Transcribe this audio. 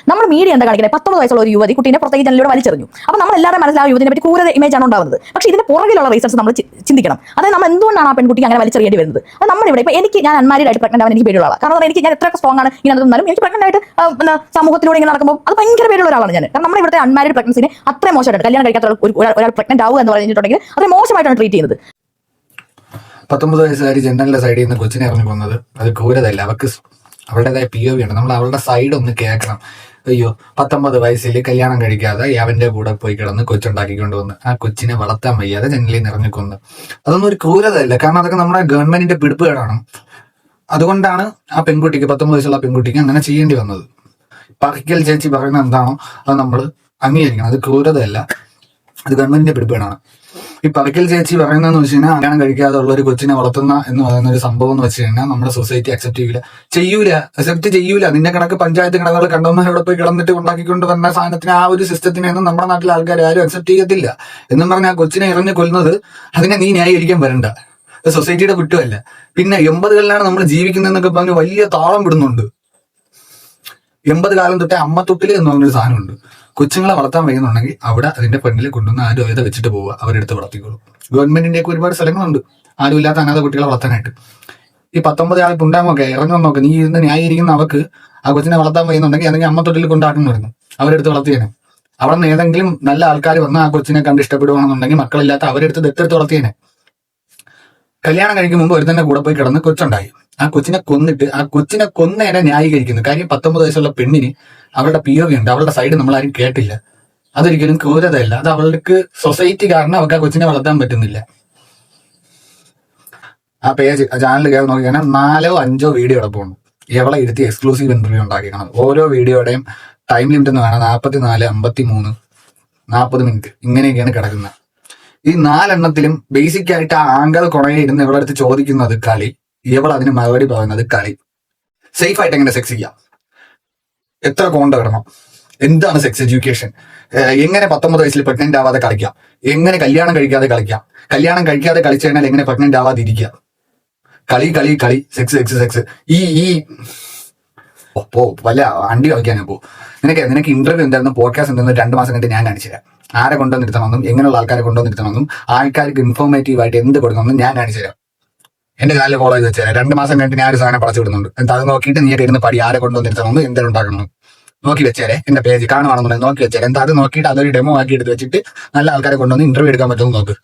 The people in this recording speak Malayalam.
നമ്മൾ മീഡിയ എന്താ കാണിക്കുന്നത്? 19 വയസ്സുള്ള ഒരു യുവതി കുട്ടീനെ പുറത്തേക്ക് ജനലിലൂടെ വലിച്ചെറിഞ്ഞു. അപ്പോൾ നമ്മൾ എല്ലാവരും മനസ്സിലാവും യുവതിനെ പറ്റി ക്രൂരത ഇമേജ് ആണ് ഉണ്ടാവുന്നത്. പക്ഷേ ഇതിന് പുറകിലുള്ള റീസൺസ് നമ്മൾ ചിന്തിക്കണം. അതായത് നമ്മൾ എന്തുകൊണ്ടാണ് ആ പെൺകുട്ടിക്ക് അങ്ങനെ വലിച്ചെറിയേണ്ടി വരുന്നത്? അത് നമ്മളിവിടെ ഇപ്പോൾ ഞാൻ അൺമാരീഡ് ആയിട്ട് പ്രഗ്നന്റ് ആവാൻ എനിക്ക് പേടിയുള്ള ആളാണ്. കാരണം ഞാൻ എത്രയൊക്കെ സ്ട്രോങ് ആണ് ഇങ്ങനെ നിന്നാലും എനിക്ക് പ്രഗ്നന്റ് ആയിട്ട് സമൂഹത്തിലൂടെ ഇങ്ങനെ നടക്കുമ്പോൾ അത് ഭയങ്കര പേടിയുള്ള ഒരാളാണ് ഞാൻ. കാരണം നമ്മുടെ ഇവിടുത്തെ അൺമാരീഡ് പ്രഗ്നൻസിനെ അത്ര മോശമായിട്ടുണ്ട്. കല്യാണം കഴിക്കാത്ത ഒരാൾ പ്രഗ്നന്റ് ആവുക എന്ന് പറഞ്ഞിട്ടുണ്ടെങ്കിൽ അത്ര മോശമായിട്ടാണ് ട്രീറ്റ് ചെയ്യുന്നത്. 19 വയസ്സുകാരി ജനറലിന്റെ സൈഡിൽ നിന്ന് കൊച്ചിനെ ഇറങ്ങി പോകുന്നത് അത് ക്രൂരതയല്ല. അവർക്ക് അവരുടേതായ POV ഉണ്ട്. നമ്മൾ അവളുടെ സൈഡ് ഒന്ന് കേൾക്കണം. അയ്യോ, 19 വയസ്സിൽ കല്യാണം കഴിക്കാതെ അവന്റെ കൂടെ പോയി കിടന്ന് കൊച്ചുണ്ടാക്കിക്കൊണ്ട് വന്ന് ആ കൊച്ചിനെ വളർത്താൻ വയ്യാതെ ജനലിൽ നിന്ന് ഇറങ്ങി കൊന്ന്. അതൊന്നും ഒരു ക്രൂരതയല്ല. കാരണം അതൊക്കെ നമ്മുടെ ഗവൺമെന്റിന്റെ പിടിപ്പുകേടാണ്. അതുകൊണ്ടാണ് ആ പെൺകുട്ടിക്ക് 19 വയസ്സുള്ള പെൺകുട്ടിക്ക് അങ്ങനെ ചെയ്യേണ്ടി വന്നത്. പറക്കൽ ചേച്ചി പറയുന്നത് എന്താണോ അത് നമ്മൾ അംഗീകരിക്കണം. അത് ക്രൂരതയല്ല, അത് ഗവൺമെന്റിന്റെ പിടിപ്പുകേടാണ്. ഈ പറക്കൽ ചേച്ചി പറയുന്നതെന്ന് വെച്ച് കഴിഞ്ഞാൽ കല്യാണം കഴിക്കാതെ ഉള്ള ഒരു കൊച്ചിനെ വളർത്തുന്ന എന്ന് പറയുന്ന ഒരു സംഭവം എന്ന് വെച്ച് കഴിഞ്ഞാൽ നമ്മുടെ സൊസൈറ്റി അക്സെപ്റ്റ് ചെയ്യൂല. നിന്റെ കണക്ക് പഞ്ചായത്ത് കിടകൾ കണ്ടവന്മാരോട് പോയി കിടന്നിട്ട് ഉണ്ടാക്കിക്കൊണ്ട് വന്ന സാധനത്തിന് ആ ഒരു സിസ്റ്റത്തിനെയൊന്നും നമ്മുടെ നാട്ടിലെ ആൾക്കാർ ആരും അക്സെപ്റ്റ് ചെയ്യത്തില്ല. എന്നും പറഞ്ഞാൽ ആ കൊച്ചിനെ എറിഞ്ഞ് കൊല്ലുന്നത് അതിനെ നീ ന്യായീകരിക്കാൻ വരണ്ട. സൊസൈറ്റിയുടെ കുറ്റമല്ല. പിന്നെ 80കളിലാണ് നമ്മൾ ജീവിക്കുന്നതെന്നൊക്കെ പറഞ്ഞ് വലിയ താളം വിടുന്നുണ്ട്. 80 കാലം തൊട്ടേ അമ്മത്തൊട്ടില് എന്ന് പറഞ്ഞൊരു സാധനമുണ്ട്. കൊച്ചുങ്ങളെ വളർത്താൻ വയ്യുന്നുണ്ടെങ്കിൽ അവിടെ അതിന്റെ പെണ്ണിൽ കൊണ്ടുവന്ന് ആരോഗ്യത വെച്ചിട്ട് പോവുക, അവരെടുത്ത് വളർത്തിക്കോളും. ഗവൺമെന്റിന്റെ ഒക്കെ ഒരുപാട് സ്ഥലങ്ങളുണ്ട് ആരുമില്ലാത്ത അനാഥ കുട്ടികളെ വളർത്താനായിട്ട്. ഈ 19 ആൾ പുണ്ടാമൊക്കെ ഇറങ്ങി നോക്ക്. നീ ഇരുന്ന് ന്യായീകരിക്കുന്ന അവർക്ക് ആ കൊച്ചിനെ വളർത്താൻ വയ്യുന്നുണ്ടെങ്കിൽ അല്ലെങ്കിൽ അമ്മത്തൊട്ടിൽ കൊണ്ടാക്കുന്നു വരുന്നു, അവരെടുത്ത് വളർത്തിയേനെ. അവിടെ നിന്ന് ഏതെങ്കിലും നല്ല ആൾക്കാർ വന്ന് ആ കൊച്ചിനെ കണ്ട് ഇഷ്ടപ്പെടുവാണെന്നുണ്ടെങ്കിൽ മക്കളില്ലാത്ത അവരെടുത്ത് ദത്തെടുത്ത് വളർത്തിയേനെ. കല്യാണം കഴിക്കും മുമ്പ് ഒരു തന്നെ കൂടെ പോയി കിടന്ന് കൊച്ചുണ്ടായി. ആ കൊച്ചിനെ കൊന്നിട്ട് ആ കൊച്ചിനെ കൊന്നേനെ ന്യായീകരിക്കുന്നു. കാര്യം 19 വയസ്സുള്ള പെണ്ണിന് അവളുടെ POV ഉണ്ട്. അവളുടെ സൈഡ് നമ്മൾ ആരും കേട്ടില്ല. അതൊരിക്കലും ക്രൂരതയല്ല. അത് അവൾക്ക് സൊസൈറ്റി കാരണം അവൾക്ക് ആ കൊച്ചിനെ വളർത്താൻ പറ്റുന്നില്ല. ആ പേജ് ആ ചാനൽ കയറി നോക്കിയാൽ 4-5 വീഡിയോ കിടപ്പുണ്ട്. എവളെ ഇരുത്തി എക്സ്ക്ലൂസീവ് ഇന്റർവ്യൂ ഉണ്ടാക്കിക്കണം. ഓരോ വീഡിയോയുടെയും ടൈം ലിമിറ്റ് എന്ന് കാണാം 44, 53, 40 മിനിറ്റ് ഇങ്ങനെയൊക്കെയാണ് കിടക്കുന്നത്. ഈ 4 എണ്ണത്തിലും ബേസിക് ആയിട്ട് ആ ആങ്കർ കുണയെ ഇരുന്ന് ഇവളുടെ അടുത്ത് ചോദിക്കുന്നത് കളി, ഇവൾ അതിന് മറുപടി പറയുന്നത് കളി. സേഫ് ആയിട്ട് എങ്ങനെ സെക്സ് ചെയ്യാം, എത്ര കോണ്ട ഇടണം, എന്താണ് സെക്സ് എഡ്യൂക്കേഷൻ, എങ്ങനെ 19 വയസ്സിൽ പ്രഗ്നന്റ് ആവാതെ കളിക്കാം, എങ്ങനെ കല്യാണം കഴിക്കാതെ കളിക്കാം, കല്യാണം കഴിക്കാതെ കളിച്ചു കഴിഞ്ഞാൽ എങ്ങനെ പ്രഗ്നന്റ് ആവാതിരിക്കാം, കളി കളി കളി, സെക്സ് സെക്സ് സെക്സ്. ഈ വല്ല അണ്ടി കളിക്കാനോ പോ. നിനക്ക് ഇന്റർവ്യൂ എന്തായിരുന്നു, പോഡ്കാസ്റ്റ് എന്തായിരുന്നു 2 മാസം കഴിഞ്ഞിട്ട് ഞാൻ കാണിച്ചു തരാം. ആരെ കൊണ്ടുവന്നിരുത്തണമെന്നും എങ്ങനെയുള്ള ആൾക്കാരെ കൊണ്ടുവന്നിരുത്തണമെന്നും ആൾക്കാർക്ക് ഇൻഫോർമേറ്റീവ് ആയിട്ട് എന്ത് കൊടുക്കണമെന്നും ഞാൻ കാണിച്ചു തരാം. എന്റെ കാലിൽ ഫോളോ ചെയ്ത് വെച്ചാൽ 2 മാസം കഴിഞ്ഞിട്ട് ഞാൻ ഒരു സാധനം പടച്ചു വിടുന്നുണ്ട്. എന്നിട്ട് അത് നോക്കിയിട്ട് നീ ഇരുന്ന് പടി ആരെ കൊണ്ടുവന്നിരുത്തണമെന്നും എന്തെങ്കിലും ഉണ്ടാക്കണം നോക്കി വെച്ചേരെ. എന്റെ പേജ് കാണുവാണെന്നുണ്ടെങ്കിൽ നോക്കി വെച്ചേരെ. എന്താ അത് നോക്കിയിട്ട് അതൊരു ഡെമോ ആക്കി എടുത്ത് വെച്ചിട്ട് നല്ല ആൾക്കാരെ കൊണ്ടുവന്ന് ഇന്റർവ്യൂ എടുക്കാൻ പറ്റുമെന്ന് നോക്ക്.